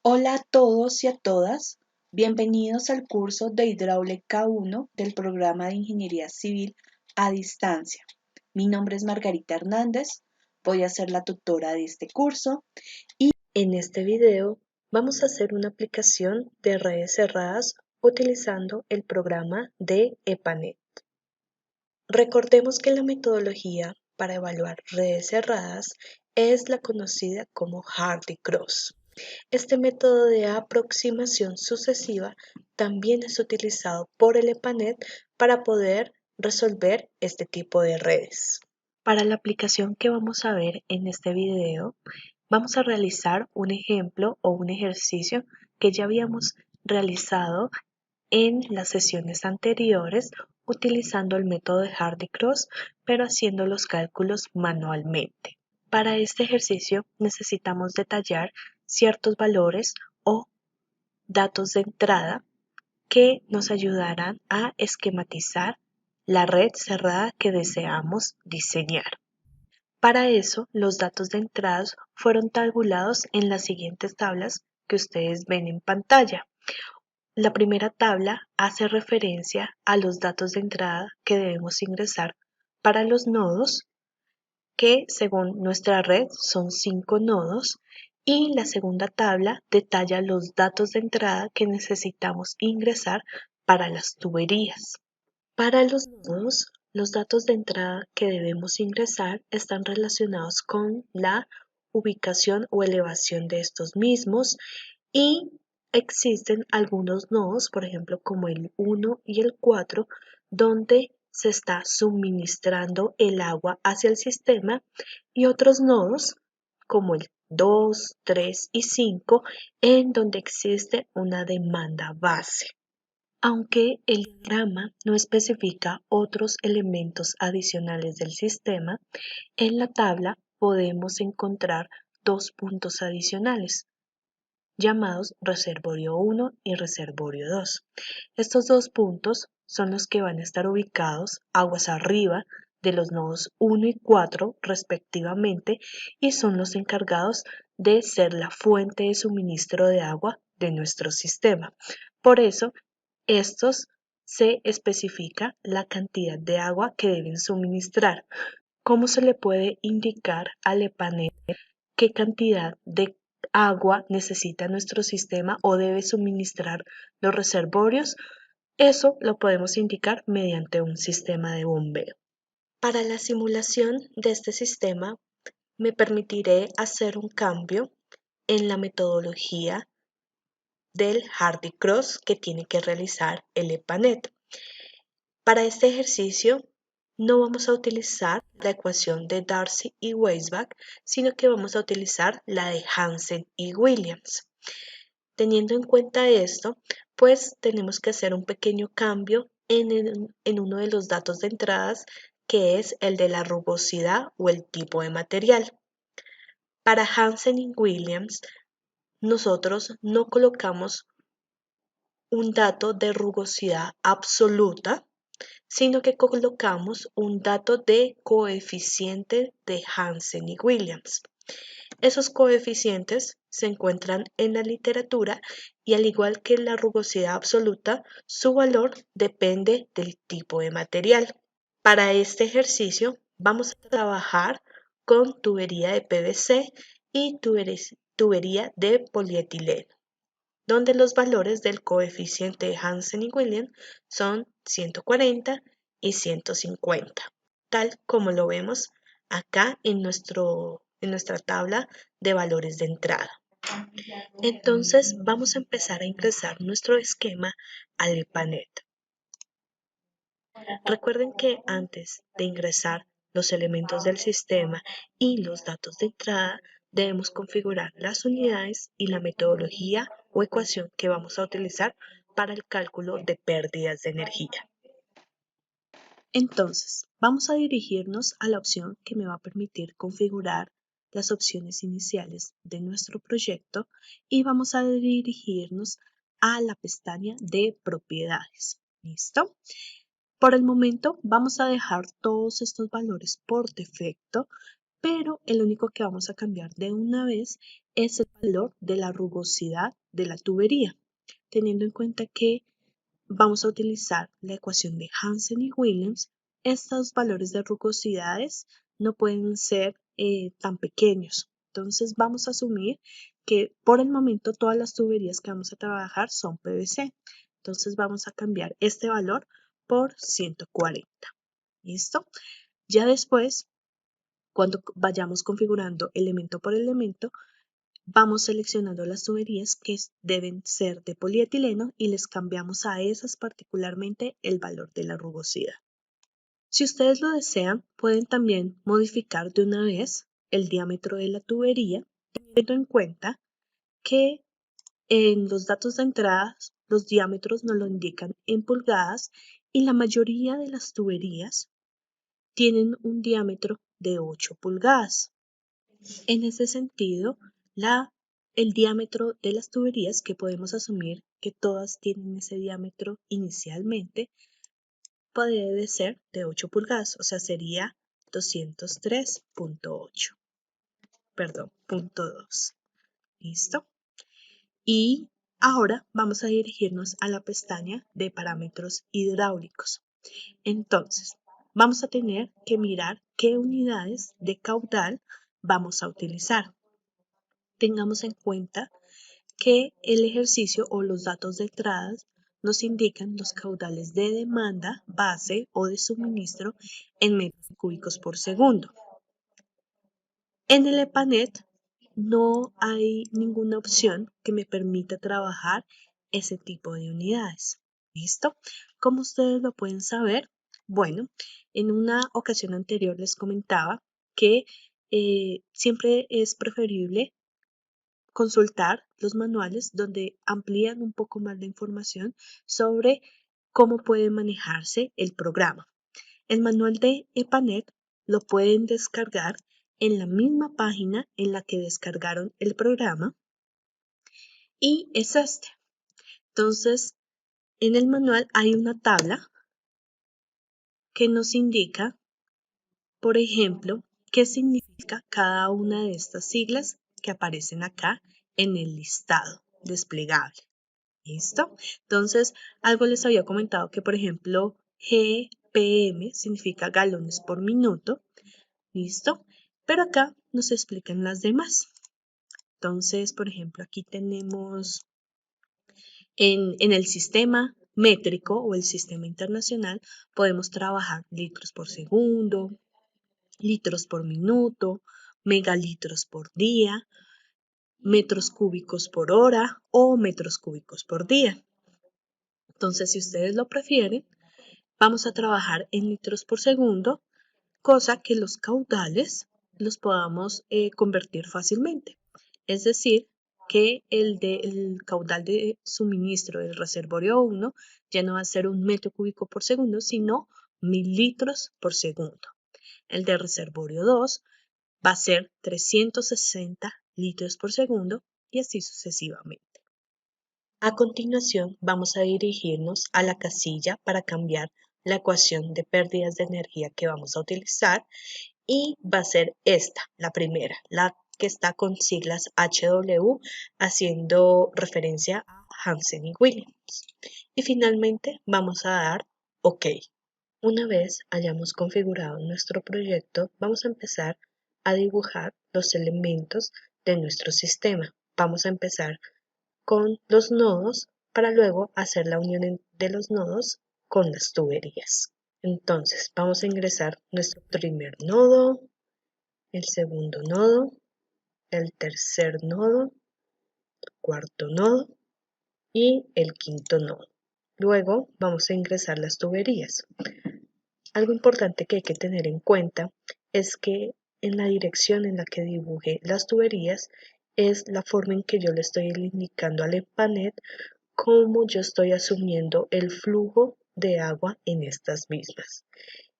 Hola a todos y a todas, bienvenidos al curso de Hidráulica 1 del programa de Ingeniería Civil a distancia. Mi nombre es Margarita Hernández, voy a ser la tutora de este curso y en este video vamos a hacer una aplicación de redes cerradas utilizando el programa de EPANET. Recordemos que la metodología para evaluar redes cerradas es la conocida como Hardy-Cross. Este método de aproximación sucesiva también es utilizado por el EPANET para poder resolver este tipo de redes. Para la aplicación que vamos a ver en este video, vamos a realizar un ejemplo o un ejercicio que ya habíamos realizado en las sesiones anteriores utilizando el método de Hardy-Cross, pero haciendo los cálculos manualmente. Para este ejercicio necesitamos detallar ciertos valores o datos de entrada que nos ayudarán a esquematizar la red cerrada que deseamos diseñar. Para eso, los datos de entrada fueron tabulados en las siguientes tablas que ustedes ven en pantalla. La primera tabla hace referencia a los datos de entrada que debemos ingresar para los nodos, que según nuestra red son 5 nodos, y la segunda tabla detalla los datos de entrada que necesitamos ingresar para las tuberías. Para los nodos, los datos de entrada que debemos ingresar están relacionados con la ubicación o elevación de estos mismos y existen algunos nodos, por ejemplo, como el 1 y el 4, donde se está suministrando el agua hacia el sistema, y otros nodos como el 2, 3 y 5, en donde existe una demanda base. Aunque el diagrama no especifica otros elementos adicionales del sistema, en la tabla podemos encontrar dos puntos adicionales, llamados reservorio 1 y reservorio 2. Estos dos puntos son los que van a estar ubicados aguas arriba de los nodos 1 y 4 respectivamente, y son los encargados de ser la fuente de suministro de agua de nuestro sistema. Por eso, estos se especifica la cantidad de agua que deben suministrar. ¿Cómo se le puede indicar al EPANET qué cantidad de agua necesita nuestro sistema o debe suministrar los reservorios? Eso lo podemos indicar mediante un sistema de bombeo. Para la simulación de este sistema, me permitiré hacer un cambio en la metodología del Hardy-Cross que tiene que realizar el EPANET. Para este ejercicio no vamos a utilizar la ecuación de Darcy y Weisbach, sino que vamos a utilizar la de Hansen y Williams. Teniendo en cuenta esto, pues tenemos que hacer un pequeño cambio en uno de los datos de entradas, que es el de la rugosidad o el tipo de material. Para Hansen y Williams, nosotros no colocamos un dato de rugosidad absoluta, sino que colocamos un dato de coeficiente de Hansen y Williams. Esos coeficientes se encuentran en la literatura y, al igual que la rugosidad absoluta, su valor depende del tipo de material. Para este ejercicio vamos a trabajar con tubería de PVC y tubería de polietileno, donde los valores del coeficiente de Hansen y Williams son 140 y 150, tal como lo vemos acá en nuestra tabla de valores de entrada. Entonces vamos a empezar a ingresar nuestro esquema al EPANET. Recuerden que antes de ingresar los elementos del sistema y los datos de entrada, debemos configurar las unidades y la metodología o ecuación que vamos a utilizar para el cálculo de pérdidas de energía. Entonces, vamos a dirigirnos a la opción que me va a permitir configurar las opciones iniciales de nuestro proyecto, y vamos a dirigirnos a la pestaña de propiedades. ¿Listo? Por el momento vamos a dejar todos estos valores por defecto, pero el único que vamos a cambiar de una vez es el valor de la rugosidad de la tubería, teniendo en cuenta que vamos a utilizar la ecuación de Hansen y Williams. Estos valores de rugosidades no pueden ser tan pequeños. Entonces vamos a asumir que por el momento todas las tuberías que vamos a trabajar son PVC. Entonces vamos a cambiar este valor por 140. ¿Listo? Ya después, cuando vayamos configurando elemento por elemento, vamos seleccionando las tuberías que deben ser de polietileno y les cambiamos a esas particularmente el valor de la rugosidad. Si ustedes lo desean, pueden también modificar de una vez el diámetro de la tubería, teniendo en cuenta que en los datos de entrada los diámetros nos lo indican en pulgadas y la mayoría de las tuberías tienen un diámetro de 8 pulgadas. En ese sentido, el diámetro de las tuberías, que podemos asumir que todas tienen ese diámetro inicialmente, puede ser de 8 pulgadas, o sea, sería 203.8, perdón, punto 2. ¿Listo? Y ahora vamos a dirigirnos a la pestaña de parámetros hidráulicos. Entonces, vamos a tener que mirar qué unidades de caudal vamos a utilizar. Tengamos en cuenta que el ejercicio o los datos de entradas nos indican los caudales de demanda base o de suministro en metros cúbicos por segundo. En el EPANET no hay ninguna opción que me permita trabajar ese tipo de unidades. ¿Listo? ¿Cómo ustedes lo pueden saber? Bueno, en una ocasión anterior les comentaba que siempre es preferible consultar los manuales donde amplían un poco más la información sobre cómo puede manejarse el programa. El manual de EPANET lo pueden descargar en la misma página en la que descargaron el programa y es este. Entonces, en el manual hay una tabla que nos indica, por ejemplo, qué significa cada una de estas siglas que aparecen acá en el listado desplegable. ¿Listo? Entonces, algo les había comentado que, por ejemplo, GPM significa galones por minuto. ¿Listo? Pero acá nos explican las demás. Entonces, por ejemplo, aquí tenemos en el sistema métrico o el sistema internacional, podemos trabajar litros por segundo, litros por minuto, megalitros por día, metros cúbicos por hora o metros cúbicos por día. Entonces, si ustedes lo prefieren, vamos a trabajar en litros por segundo, cosa que los caudales los podamos convertir fácilmente. Es decir, que el caudal de suministro del reservorio 1 ya no va a ser un metro cúbico por segundo, sino 1000 litros por segundo. El de reservorio 2 va a ser 360 litros por segundo y así sucesivamente. A continuación, vamos a dirigirnos a la casilla para cambiar la ecuación de pérdidas de energía que vamos a utilizar y va a ser esta, la primera, la que está con siglas HW haciendo referencia a Hansen y Williams. Y finalmente vamos a dar OK. Una vez hayamos configurado nuestro proyecto, vamos a empezar a dibujar los elementos de nuestro sistema. Vamos a empezar con los nodos para luego hacer la unión de los nodos con las tuberías. Entonces vamos a ingresar nuestro primer nodo, el segundo nodo, el tercer nodo, cuarto nodo y el quinto nodo. Luego vamos a ingresar las tuberías. Algo importante que hay que tener en cuenta es que en la dirección en la que dibuje las tuberías es la forma en que yo le estoy indicando al EPANET cómo yo estoy asumiendo el flujo de agua en estas mismas.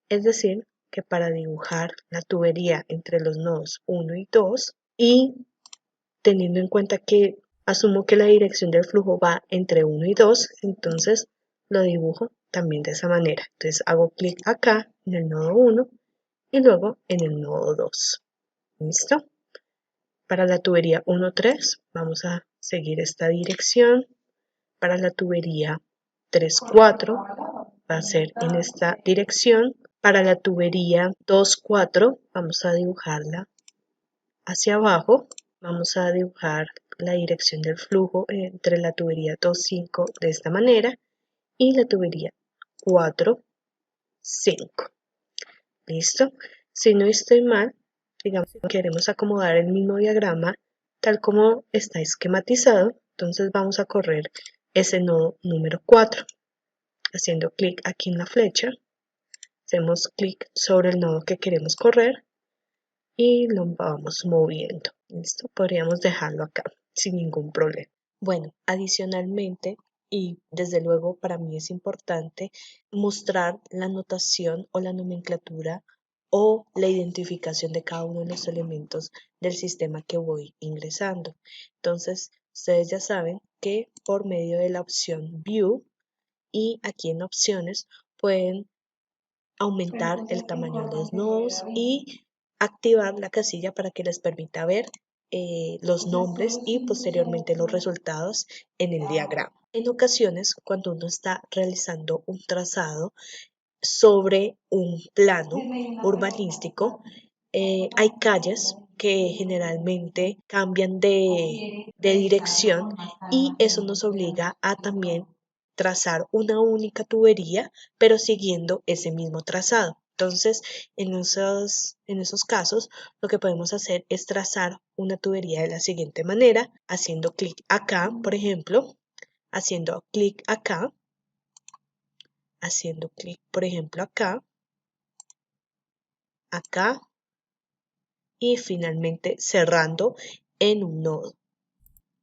Es decir, que para dibujar la tubería entre los nodos 1 y 2 y teniendo en cuenta que asumo que la dirección del flujo va entre 1 y 2, entonces lo dibujo también de esa manera. Entonces hago clic acá en el nodo 1 y luego en el nodo 2. ¿Listo? Para la tubería 1-3 vamos a seguir esta dirección. Para la tubería 3-4 va a ser en esta dirección. Para la tubería 2-4 vamos a dibujarla hacia abajo. Vamos a dibujar la dirección del flujo entre la tubería 2-5 de esta manera y la tubería 4-5. ¿Listo? Si no estoy mal, digamos que queremos acomodar el mismo diagrama tal como está esquematizado, entonces vamos a correr ese nodo número 4. Haciendo clic aquí en la flecha, hacemos clic sobre el nodo que queremos correr y lo vamos moviendo. ¿Listo? Podríamos dejarlo acá sin ningún problema. Bueno, adicionalmente, y desde luego para mí es importante mostrar la notación o la nomenclatura o la identificación de cada uno de los elementos del sistema que voy ingresando. Entonces, ustedes ya saben que por medio de la opción View y aquí en opciones pueden aumentar el tamaño de los nodos y activar la casilla para que les permita ver los nombres y posteriormente los resultados en el diagrama. En ocasiones, cuando uno está realizando un trazado sobre un plano urbanístico, hay calles que generalmente cambian de dirección y eso nos obliga a también trazar una única tubería, pero siguiendo ese mismo trazado. Entonces, en esos casos, lo que podemos hacer es trazar una tubería de la siguiente manera, haciendo clic acá, por ejemplo, haciendo clic acá, haciendo clic, por ejemplo, acá, acá y finalmente cerrando en un nodo.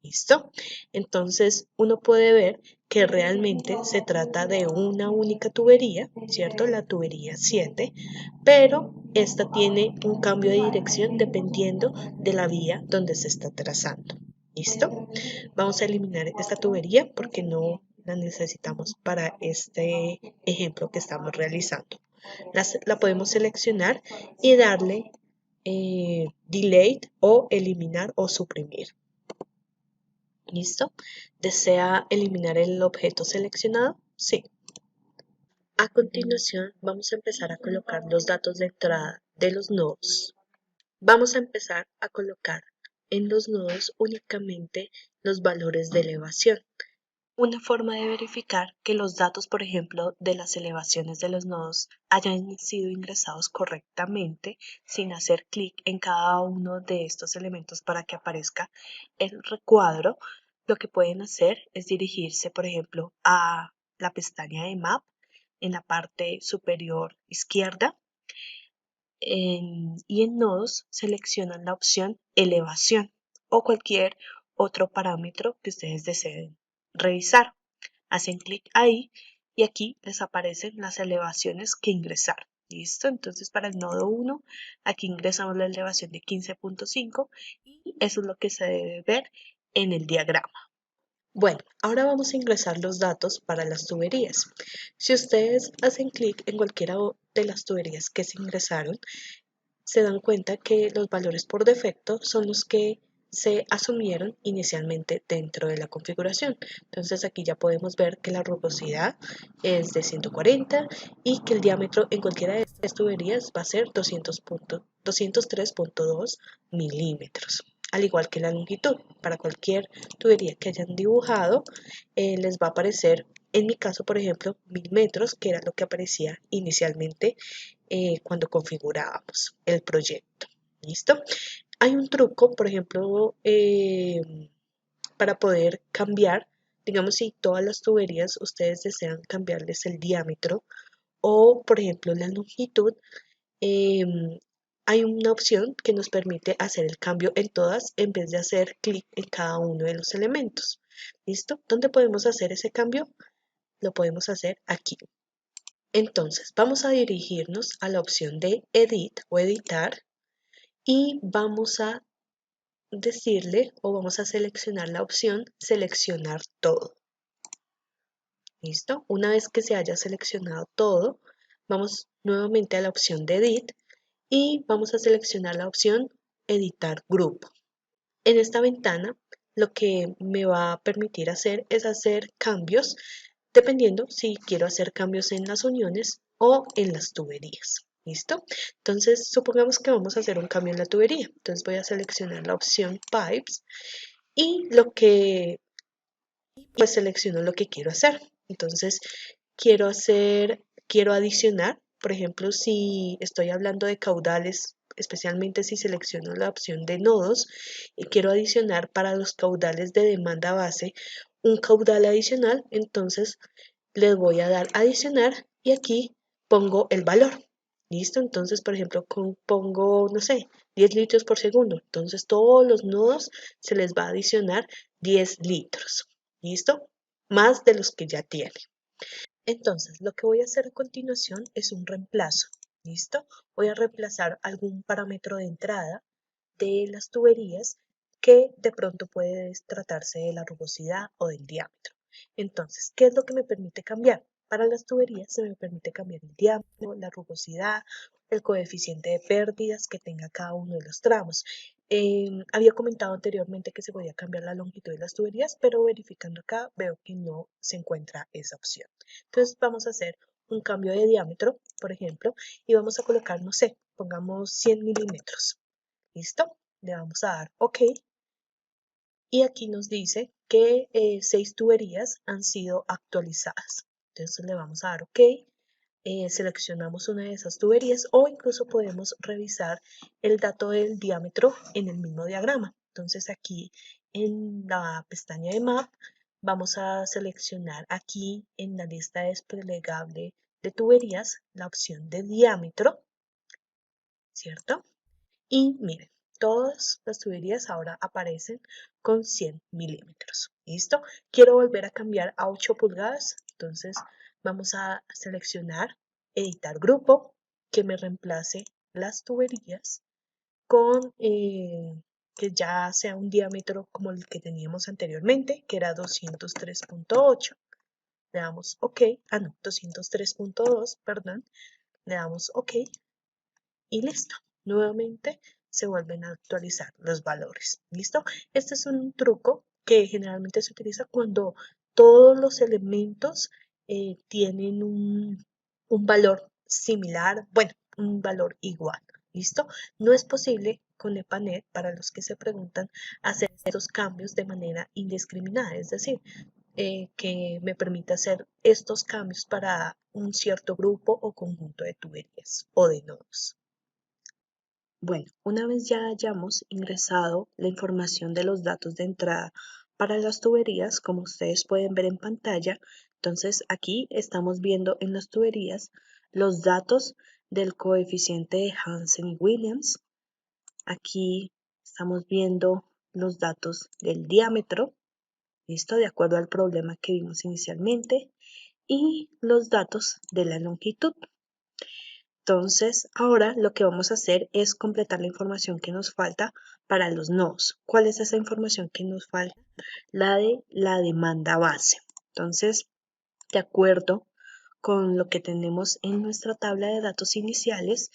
¿Listo? Entonces uno puede ver que realmente se trata de una única tubería, ¿cierto? La tubería 7, pero esta tiene un cambio de dirección dependiendo de la vía donde se está trazando. ¿Listo? Vamos a eliminar esta tubería porque no la necesitamos para este ejemplo que estamos realizando. La podemos seleccionar y darle delete o eliminar o suprimir. ¿Listo? ¿Desea eliminar el objeto seleccionado? Sí. A continuación, vamos a empezar a colocar los datos de entrada de los nodos. Vamos a empezar a colocar en los nodos únicamente los valores de elevación. Una forma de verificar que los datos, por ejemplo, de las elevaciones de los nodos hayan sido ingresados correctamente sin hacer clic en cada uno de estos elementos para que aparezca el recuadro, lo que pueden hacer es dirigirse, por ejemplo, a la pestaña de Map en la parte superior izquierda y en nodos seleccionan la opción elevación o cualquier otro parámetro que ustedes deseen revisar. Hacen clic ahí y aquí les aparecen las elevaciones que ingresar. ¿Listo? Entonces para el nodo 1 aquí ingresamos la elevación de 15.5 y eso es lo que se debe ver en el diagrama. Bueno, ahora vamos a ingresar los datos para las tuberías. Si ustedes hacen clic en cualquiera de las tuberías que se ingresaron, se dan cuenta que los valores por defecto son los que se asumieron inicialmente dentro de la configuración. Entonces aquí ya podemos ver que la rugosidad es de 140 y que el diámetro en cualquiera de estas tuberías va a ser 203.2 milímetros. Al igual que la longitud, para cualquier tubería que hayan dibujado, les va a aparecer, en mi caso, por ejemplo, 1000 metros, que era lo que aparecía inicialmente cuando configurábamos el proyecto. ¿Listo? Hay un truco, por ejemplo, para poder cambiar, digamos, si todas las tuberías ustedes desean cambiarles el diámetro o, por ejemplo, la longitud, eh, hay una opción que nos permite hacer el cambio en todas en vez de hacer clic en cada uno de los elementos. ¿Listo? ¿Dónde podemos hacer ese cambio? Lo podemos hacer aquí. Entonces, vamos a dirigirnos a la opción de Edit o Editar y vamos a decirle o vamos a seleccionar la opción Seleccionar todo. ¿Listo? Una vez que se haya seleccionado todo, vamos nuevamente a la opción de Edit y vamos a seleccionar la opción editar grupo. En esta ventana lo que me va a permitir hacer es hacer cambios dependiendo si quiero hacer cambios en las uniones o en las tuberías. ¿Listo? Entonces, supongamos que vamos a hacer un cambio en la tubería. Entonces voy a seleccionar la opción Pipes y pues selecciono lo que quiero hacer. Entonces, quiero adicionar, por ejemplo, si estoy hablando de caudales, especialmente si selecciono la opción de nodos y quiero adicionar para los caudales de demanda base un caudal adicional, entonces les voy a dar adicionar y aquí pongo el valor. ¿Listo? Entonces, por ejemplo, pongo, no sé, 10 litros por segundo. Entonces, todos los nodos se les va a adicionar 10 litros. ¿Listo? Más de los que ya tiene. Entonces, lo que voy a hacer a continuación es un reemplazo. ¿Listo? Voy a reemplazar algún parámetro de entrada de las tuberías que de pronto puede tratarse de la rugosidad o del diámetro. Entonces, ¿qué es lo que me permite cambiar? Para las tuberías se me permite cambiar el diámetro, la rugosidad, el coeficiente de pérdidas que tenga cada uno de los tramos. Había comentado anteriormente que se podía cambiar la longitud de las tuberías, pero verificando acá veo que no se encuentra esa opción. Entonces vamos a hacer un cambio de diámetro, por ejemplo, y vamos a colocar, no sé, pongamos 100 milímetros. ¿Listo? Le vamos a dar OK. Y aquí nos dice que 6 tuberías han sido actualizadas. Entonces le vamos a dar OK. Seleccionamos una de esas tuberías o incluso podemos revisar el dato del diámetro en el mismo diagrama. Entonces aquí en la pestaña de Map vamos a seleccionar aquí en la lista desplegable de tuberías la opción de diámetro, ¿cierto? Y miren, todas las tuberías ahora aparecen con 100 milímetros. ¿Listo? Quiero volver a cambiar a 8 pulgadas. Entonces vamos a seleccionar editar grupo que me reemplace las tuberías con que ya sea un diámetro como el que teníamos anteriormente, que era 203.8. Le damos OK. No, 203.2, perdón. Le damos OK y listo. Nuevamente se vuelven a actualizar los valores. ¿Listo? Este es un truco que generalmente se utiliza cuando todos los elementos tienen un valor similar, bueno, un valor igual. ¿Listo? No es posible con EPANET, para los que se preguntan, hacer estos cambios de manera indiscriminada, es decir, que me permita hacer estos cambios para un cierto grupo o conjunto de tuberías o de nodos. Bueno, una vez ya hayamos ingresado la información de los datos de entrada para las tuberías, como ustedes pueden ver en pantalla, entonces aquí estamos viendo en las tuberías los datos del coeficiente de Hansen y Williams. Aquí estamos viendo los datos del diámetro, ¿listo? De acuerdo al problema que vimos inicialmente, y los datos de la longitud. Entonces, ahora lo que vamos a hacer es completar la información que nos falta para los nodos. ¿Cuál es esa información que nos falta? La de la demanda base. Entonces, de acuerdo con lo que tenemos en nuestra tabla de datos iniciales,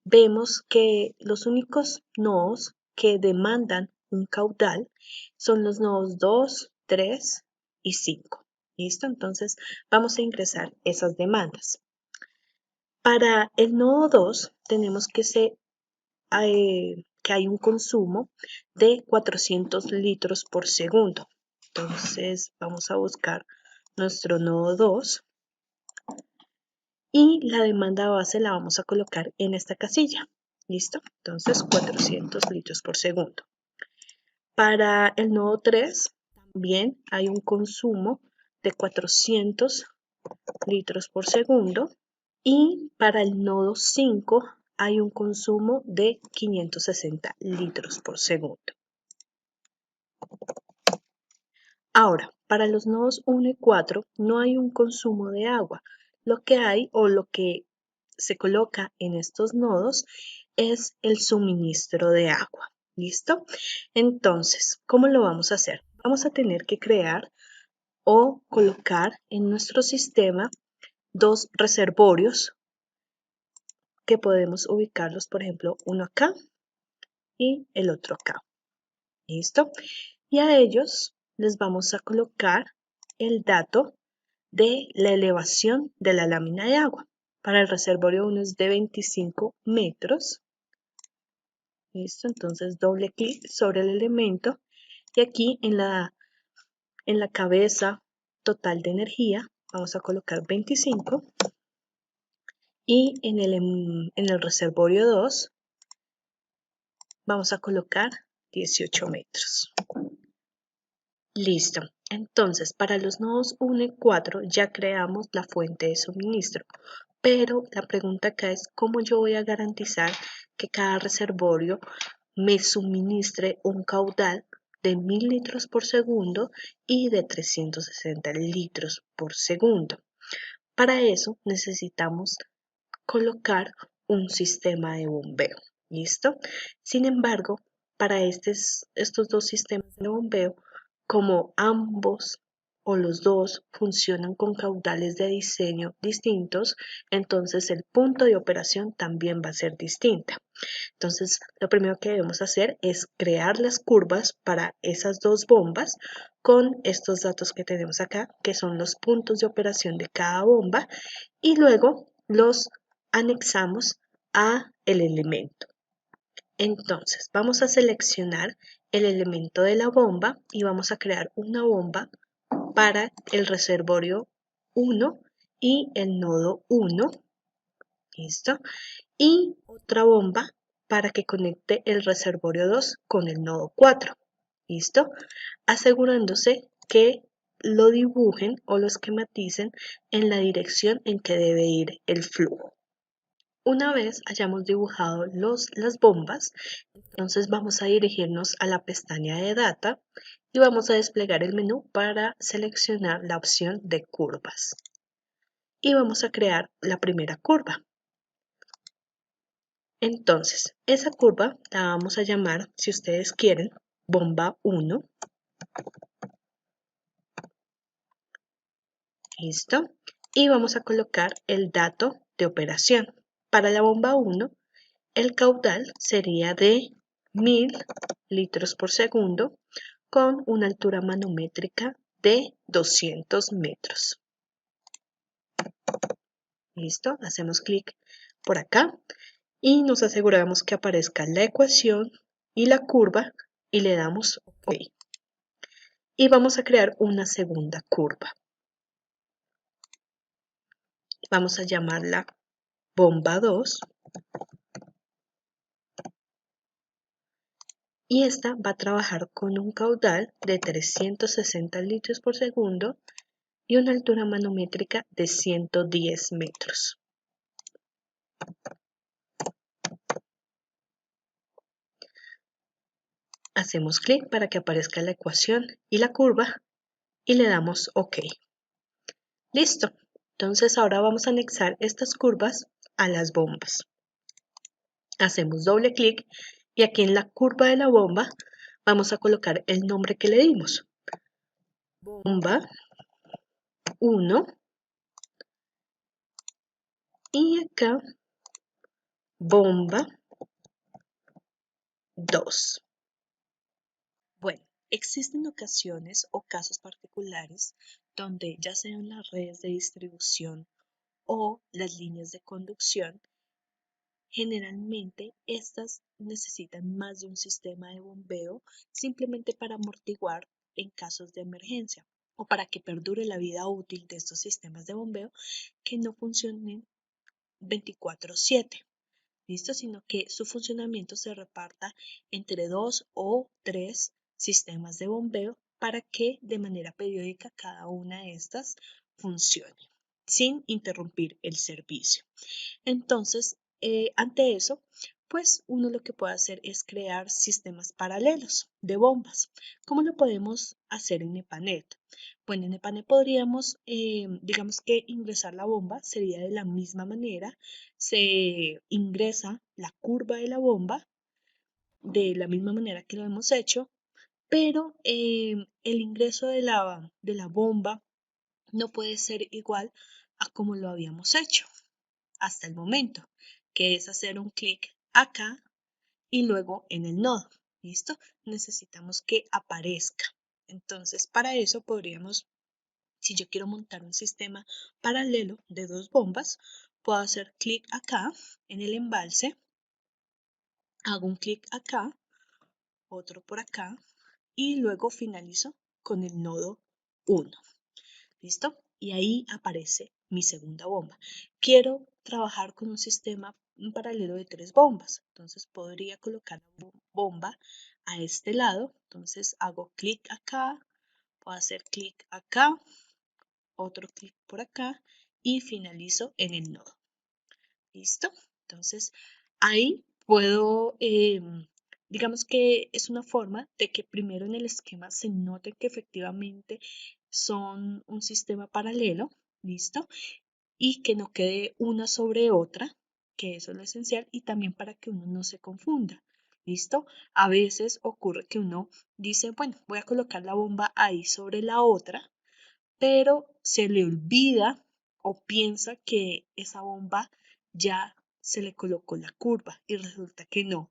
vemos que los únicos nodos que demandan un caudal son los nodos 2, 3 y 5. ¿Listo? Entonces, vamos a ingresar esas demandas. Para el nodo 2 tenemos que hay un consumo de 400 litros por segundo. Entonces vamos a buscar nuestro nodo 2 y la demanda base la vamos a colocar en esta casilla. ¿Listo? Entonces 400 litros por segundo. Para el nodo 3 también hay un consumo de 400 litros por segundo. Y para el nodo 5 hay un consumo de 560 litros por segundo. Ahora, para los nodos 1 y 4 no hay un consumo de agua. Lo que hay o lo que se coloca en estos nodos es el suministro de agua. ¿Listo? Entonces, ¿cómo lo vamos a hacer? Vamos a tener que crear o colocar en nuestro sistema dos reservorios que podemos ubicarlos, por ejemplo, uno acá y el otro acá. ¿Listo? Y a ellos les vamos a colocar el dato de la elevación de la lámina de agua. Para el reservorio 1 es de 25 metros. ¿Listo? Entonces doble clic sobre el elemento y aquí en la cabeza total de energía vamos a colocar 25 y en el reservorio 2 vamos a colocar 18 metros. Listo. Entonces, para los nodos 1 y 4 ya creamos la fuente de suministro, pero la pregunta acá es cómo yo voy a garantizar que cada reservorio me suministre un caudal de 1000 litros por segundo y de 360 litros por segundo. Para eso necesitamos colocar un sistema de bombeo. ¿Listo? Sin embargo, para estos dos sistemas de bombeo, como ambos o los dos funcionan con caudales de diseño distintos, entonces el punto de operación también va a ser distinta. Entonces, lo primero que debemos hacer es crear las curvas para esas dos bombas con estos datos que tenemos acá, que son los puntos de operación de cada bomba, y luego los anexamos a el elemento. Entonces, vamos a seleccionar el elemento de la bomba y vamos a crear una bomba para el reservorio 1 y el nodo 1. ¿Listo? Y otra bomba para que conecte el reservorio 2 con el nodo 4. ¿Listo? Asegurándose que lo dibujen o lo esquematicen en la dirección en que debe ir el flujo. Una vez hayamos dibujado las bombas, entonces vamos a dirigirnos a la pestaña de Data y vamos a desplegar el menú para seleccionar la opción de curvas. Y vamos a crear la primera curva. Entonces, esa curva la vamos a llamar, si ustedes quieren, bomba 1. ¿Listo? Y vamos a colocar el dato de operación. Para la bomba 1, el caudal sería de 1000 litros por segundo con una altura manométrica de 200 metros. ¿Listo? Hacemos clic por acá y nos aseguramos que aparezca la ecuación y la curva y le damos OK. Y vamos a crear una segunda curva. Vamos a llamarla bomba 2 y esta va a trabajar con un caudal de 360 litros por segundo y una altura manométrica de 110 metros. Hacemos clic para que aparezca la ecuación y la curva y le damos OK. Listo. Entonces ahora vamos a anexar estas curvas a las bombas. Hacemos doble clic y aquí en la curva de la bomba vamos a colocar el nombre que le dimos. Bomba 1 y acá bomba 2. Bueno, existen ocasiones o casos particulares donde ya sean las redes de distribución o las líneas de conducción, generalmente estas necesitan más de un sistema de bombeo simplemente para amortiguar en casos de emergencia o para que perdure la vida útil de estos sistemas de bombeo que no funcionen 24/7. ¿Listo? Sino que su funcionamiento se reparta entre 2 o 3 sistemas de bombeo para que de manera periódica cada una de estas funcione sin interrumpir el servicio. Entonces, ante eso, pues uno lo que puede hacer es crear sistemas paralelos de bombas. ¿Cómo lo podemos hacer en Epanet? Bueno, en Epanet podríamos, digamos que ingresar la bomba sería de la misma manera. Se ingresa la curva de la bomba de la misma manera que lo hemos hecho, pero el ingreso de la bomba no puede ser igual a como lo habíamos hecho hasta el momento, que es hacer un clic acá y luego en el nodo. ¿Listo? Necesitamos que aparezca. Entonces, para eso podríamos, si yo quiero montar un sistema paralelo de dos bombas, puedo hacer clic acá en el embalse, hago un clic acá, otro por acá y luego finalizo con el nodo 1. ¿Listo? Y ahí aparece mi segunda bomba. Quiero trabajar con un sistema paralelo de 3 bombas. Entonces podría colocar la bomba a este lado. Entonces hago clic acá, puedo hacer clic acá, otro clic por acá y finalizo en el nodo. ¿Listo? Entonces ahí puedo, digamos que es una forma de que primero en el esquema se note que efectivamente son un sistema paralelo, ¿listo? Y que no quede una sobre otra, que eso es lo esencial, y también para que uno no se confunda, ¿listo? A veces ocurre que uno dice, bueno, voy a colocar la bomba ahí sobre la otra, pero se le olvida o piensa que esa bomba ya se le colocó la curva y resulta que no.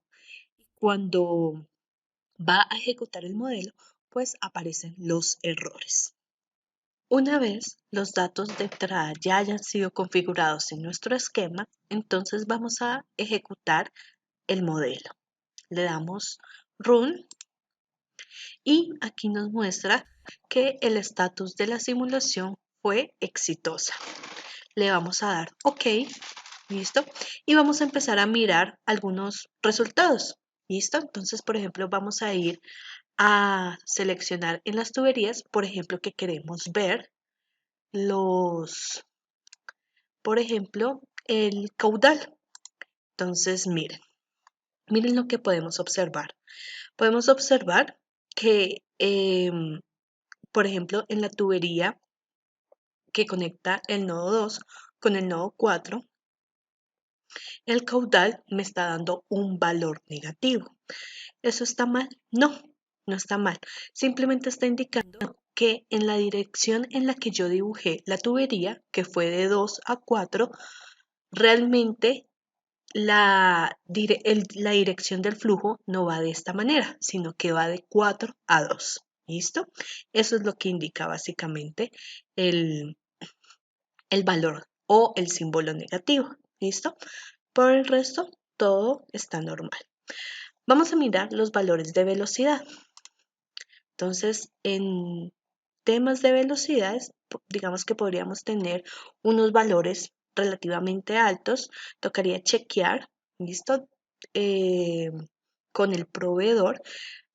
Cuando va a ejecutar el modelo, pues aparecen los errores. Una vez los datos de entrada ya hayan sido configurados en nuestro esquema, entonces vamos a ejecutar el modelo. Le damos Run y aquí nos muestra que el estatus de la simulación fue exitosa. Le vamos a dar OK, ¿listo? Y vamos a empezar a mirar algunos resultados, ¿listo? Entonces, por ejemplo, vamos a ir a seleccionar en las tuberías, por ejemplo, que queremos ver por ejemplo, el caudal. Entonces, miren lo que podemos observar. Podemos observar que, por ejemplo, en la tubería que conecta el nodo 2 con el nodo 4, el caudal me está dando un valor negativo. ¿Eso está mal? No, no está mal. Simplemente está indicando que en la dirección en la que yo dibujé la tubería, que fue de 2 a 4, realmente la dirección del flujo no va de esta manera, sino que va de 4 a 2. ¿Listo? Eso es lo que indica básicamente el valor o el símbolo negativo. ¿Listo? Por el resto, todo está normal. Vamos a mirar los valores de velocidad. Entonces, en temas de velocidades, digamos que podríamos tener unos valores relativamente altos. Tocaría chequear, ¿listo? Con el proveedor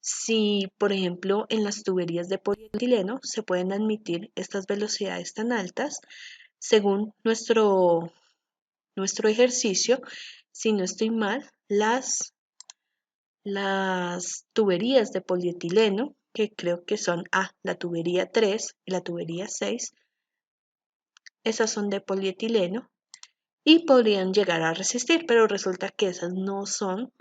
si, por ejemplo, en las tuberías de polietileno se pueden admitir estas velocidades tan altas según nuestro ejercicio. Si no estoy mal, las tuberías de polietileno, que creo que son la tubería 3 y la tubería 6, esas son de polietileno y podrían llegar a resistir, pero resulta que esas no son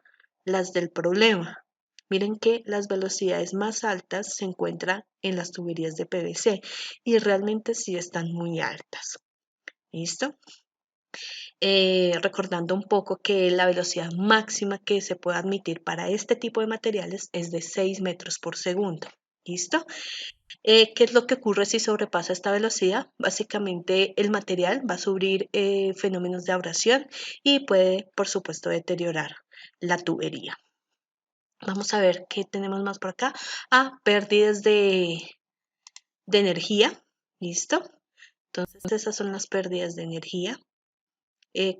las del problema. Miren que las velocidades más altas se encuentran en las tuberías de PVC y realmente sí están muy altas. ¿Listo? Recordando un poco que la velocidad máxima que se puede admitir para este tipo de materiales es de 6 metros por segundo. ¿Listo? ¿Qué es lo que ocurre si sobrepasa esta velocidad? Básicamente el material va a sufrir fenómenos de abrasión y puede, por supuesto, deteriorar la tubería. Vamos a ver qué tenemos más por acá. Pérdidas de energía. ¿Listo? Entonces esas son las pérdidas de energía.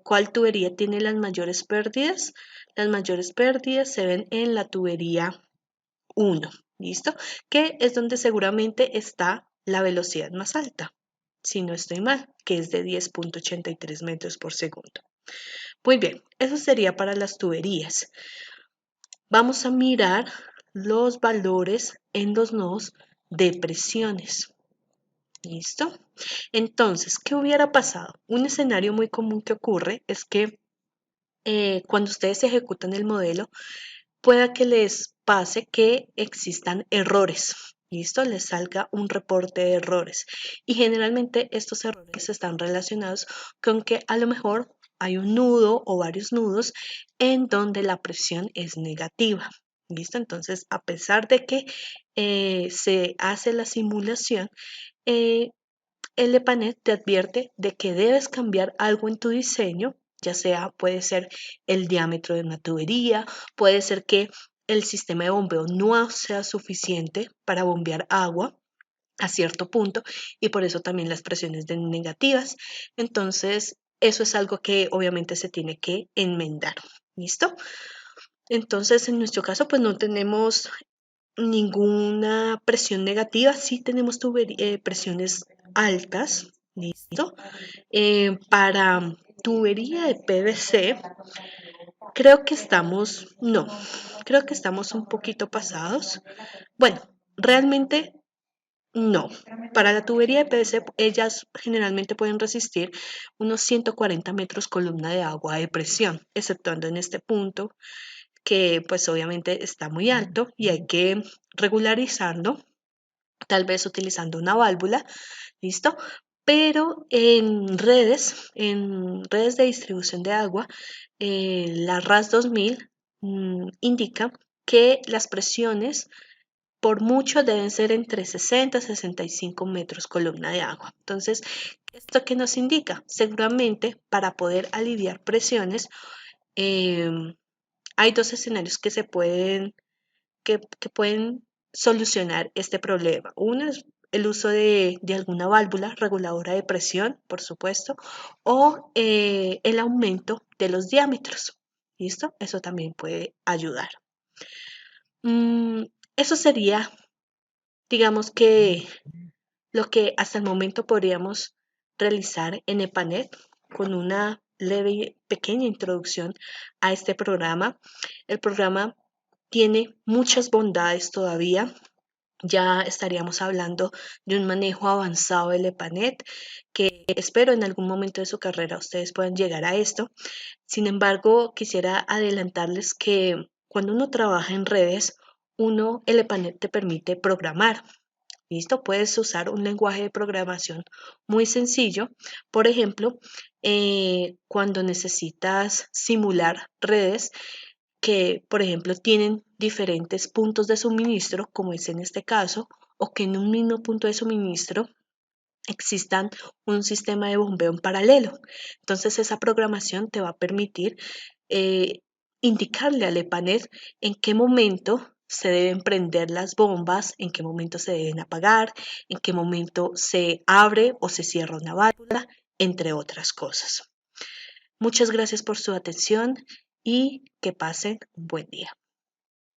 ¿Cuál tubería tiene las mayores pérdidas? Las mayores pérdidas se ven en la tubería 1, ¿listo? Que es donde seguramente está la velocidad más alta, si no estoy mal, que es de 10.83 metros por segundo. Muy bien, eso sería para las tuberías. Vamos a mirar los valores en los nodos de presiones. ¿Listo? Entonces, ¿qué hubiera pasado? Un escenario muy común que ocurre es que cuando ustedes ejecutan el modelo, pueda que les pase que existan errores. ¿Listo? Les salga un reporte de errores. Y generalmente estos errores están relacionados con que a lo mejor hay un nudo o varios nudos en donde la presión es negativa. ¿Listo? Entonces, a pesar de que se hace la simulación, eh, el EPANET te advierte de que debes cambiar algo en tu diseño, ya sea puede ser el diámetro de una tubería, puede ser que el sistema de bombeo no sea suficiente para bombear agua a cierto punto y por eso también las presiones de negativas. Entonces, eso es algo que obviamente se tiene que enmendar. ¿Listo? Entonces, en nuestro caso, pues no tenemos ninguna presión negativa, sí tenemos presiones altas, ¿listo? Para tubería de PVC, no, creo que estamos un poquito pasados. Bueno, realmente no. Para la tubería de PVC, ellas generalmente pueden resistir unos 140 metros columna de agua de presión, exceptuando en este punto que pues obviamente está muy alto y hay que regularizarlo, tal vez utilizando una válvula, ¿listo? Pero en redes de distribución de agua, la RAS 2000 indica que las presiones por mucho deben ser entre 60 y 65 metros columna de agua. Entonces, ¿esto qué nos indica? Seguramente para poder aliviar presiones, eh, hay dos escenarios que pueden solucionar este problema. Uno es el uso de alguna válvula reguladora de presión, por supuesto, o el aumento de los diámetros. ¿Listo? Eso también puede ayudar. Eso sería, digamos que lo que hasta el momento podríamos realizar en EPANET con una leve y pequeña introducción a este programa. El programa tiene muchas bondades todavía. Ya estaríamos hablando de un manejo avanzado del EPANET, que espero en algún momento de su carrera ustedes puedan llegar a esto. Sin embargo, quisiera adelantarles que cuando uno trabaja en redes, el EPANET te permite programar. ¿Listo? Puedes usar un lenguaje de programación muy sencillo. Por ejemplo, cuando necesitas simular redes que, por ejemplo, tienen diferentes puntos de suministro, como es en este caso, o que en un mismo punto de suministro existan un sistema de bombeo en paralelo. Entonces, esa programación te va a permitir eh, indicarle al EPANET en qué momento se deben prender las bombas, en qué momento se deben apagar, en qué momento se abre o se cierra una válvula, entre otras cosas. Muchas gracias por su atención y que pasen un buen día.